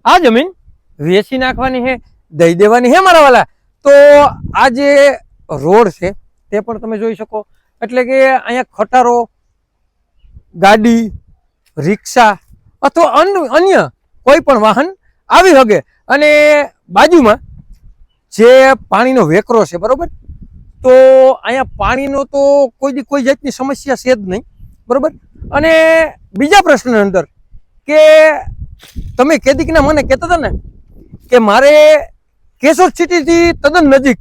આ જમીન વેચી નાખવાની છે, દઈ દેવાની છે મારા વાલા। તો આ જે રોડ છે તે પણ તમે જોઈ શકો, એટલે કે અહીંયા ખટારો, ગાડી, રિક્ષા અથવા અન્ય કોઈ પણ વાહન આવી શકે। અને બાજુમાં જે પાણીનો વેકરો છે બરોબર, તો અહીંયા પાણીનો તો કોઈ જાતની સમસ્યા છે જ નહીં બરોબર। અને બીજા પ્રશ્ન અંદર કે તમે કેદીકના મને કહેતા હતા ને કે મારે કેશોદ સિટીથી તદ્દન નજીક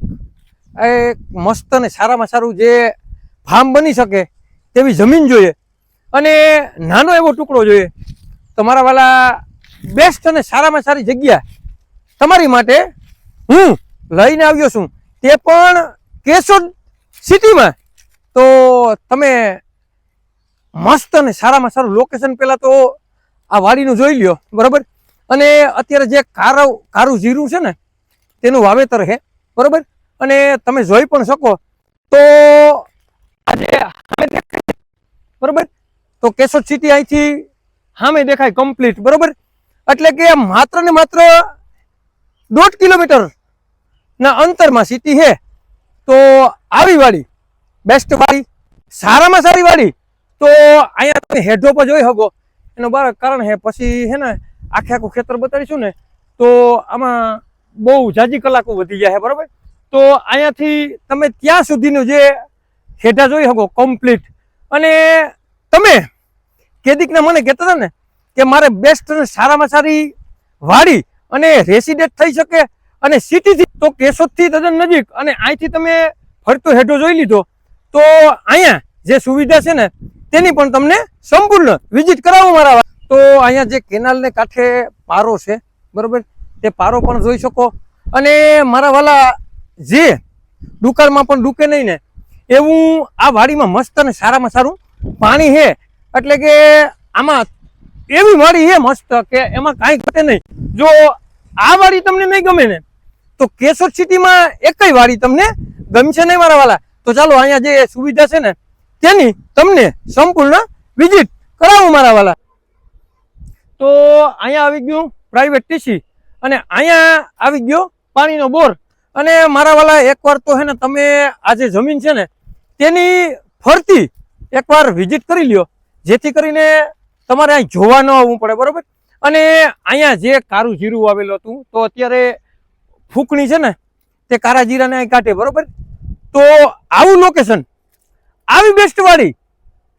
મસ્ત અને સારામાં સારું જે ફાર્મ બની શકે તેવી જમીન જોઈએ અને નાનો એવો ટુકડો જોઈએ। તમારા વાલા બેસ્ટ અને સારામાં સારી જગ્યા તમારી માટે હું લઈને આવ્યો છું, તે પણ કેશોદ સિટીમાં। તો તમે મસ્ત અને સારામાં સારું લોકેશન પહેલાં તો આ વાડીનું જોઈ લ્યો બરાબર। અને અત્યારે જે કારું જીરું છે ને તેનું વાવેતર છે બરાબર। અને તમે જોઈ પણ શકો તો આજે સામે દેખાય બરાબર, તો કેશોદ સિટી અહીંથી સામે દેખાય કમ્પ્લીટ બરાબર। એટલે કે માત્ર ને માત્ર 1.5 કિલોમીટર ના અંતરમાં સિટી છે। તો આવી વાડી બેસ્ટ વાડી, સારામાં સારી વાડી। તો અહીંયા તમે હેઠો પર જોઈ શકો, એનું કારણ છે પછી છે ને આખું ખેતર બતાડીશું ને તો આમાં બહુ જાજી કલાકો વધી જાય બરાબર। તો અહીંયાથી તમે ત્યાં સુધીનું જે હેઠા જોઈ શકો કમ્પ્લીટ। અને તમે કેદીકના મને કહેતા હતા ને કે મારે બેસ્ટ અને સારામાં સારી વાડી અને રેસિડેન્ટ થઈ શકે અને સિટીથી તો કેશોદથી તદ્દન નજીક, અને અહીંથી તમે ફરતો હેઠો જોઈ લીધો તો અહીંયા જે સુવિધા છે ને તેની પણ તમને સંપૂર્ણ વિઝિટ કરાવો મારા। તો અહીંયા જે કેનાલને કાંઠે પારો છે બરોબર, તે પારો પણ જોઈ શકો। અને મારા વાલા જે દુકાળમાં પણ ડૂકે નહીં ને એવું આ વાડીમાં મસ્ત અને સારામાં સારું પાણી છે। એટલે કે આમાં એવી વાડી છે મસ્ત કે એમાં કાંઈ ઘટે નહીં। જો આ વાડી તમને નહીં ગમે ને તો કેશોદ સિટીમાં એકય વાડી તમને ગમશે નહીં મારા વાલા। તો ચાલો અહીંયા જે સુવિધા છે ને તેની તમને સંપૂર્ણ વિઝિટ કરાવું મારા વાલા। તો અહીંયા આવી ગયું પ્રાઇવેટ ટીસી અને અહીંયા આવી ગયો પાણીનો બોર। અને મારા વાલા એકવાર તો છે ને તમે આ જે જમીન છે ને તેની ફરતી એકવાર વિઝિટ કરી લ્યો, જેથી કરીને તમારે અહીં જોવા ન આવવું પડે બરોબર। અને અહીંયા જે કારું જીરું આવેલું હતું તો અત્યારે ફૂકણી છે ને તે કારા જીરાને અહીં કાઢે બરોબર। તો આવું લોકેશન, આવી બેસ્ટ વાડી,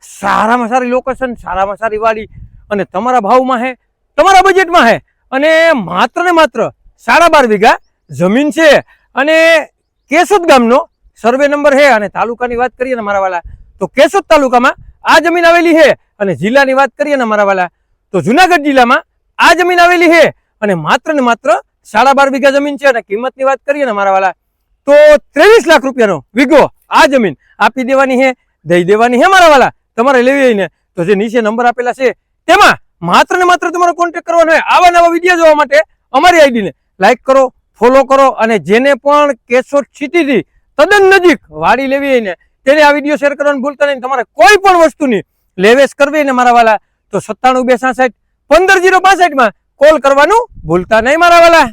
સારામાં સારી લોકેશન, સારામાં સારી વાડી અને તમારા ભાવમાં છે, તમારા બજેટમાં છે અને માત્ર ને માત્ર 12.5 વીઘા જમીન છે। અને કેશોદ ગામનો સર્વે નંબર છે। અને તાલુકાની વાત કરીએ ને મારા વાલા તો કેશોદ તાલુકામાં આ જમીન આવેલી છે। અને જિલ્લાની વાત કરીએ ને મારા વાલા તો જુનાગઢ જિલ્લામાં આ જમીન આવેલી છે અને માત્ર ને માત્ર 12.5 વીઘા જમીન છે। અને કિંમતની વાત કરીએ ને મારા વાલા તો 23 લાખ રૂપિયાનો વીઘો આ જમીન આપી દેવાની છે, દઈ દેવાની છે મારા વાલા। તમારે લેવી હોય ને તો જે નીચે નંબર આપેલા છે તેમાં માત્ર ને માત્ર તમારો કોન્ટેક્ટ કરવાનો હોય। આવા નવા વિડીયો જોવા માટે અમારી આઈડીને લાઈક કરો, ફોલો કરો અને જેને પણ કેશોદ સિટીથી તદ્દન નજીક વાડી લેવી હોય ને તેને આ વિડીયો શેર કરવાનું ભૂલતા નહીં। તમારે કોઈ પણ વસ્તુની લેવેશ કરવી ને મારા વાલા તો 97 266 15 065 માં કોલ કરવાનું ભૂલતા નહીં મારા વાલા।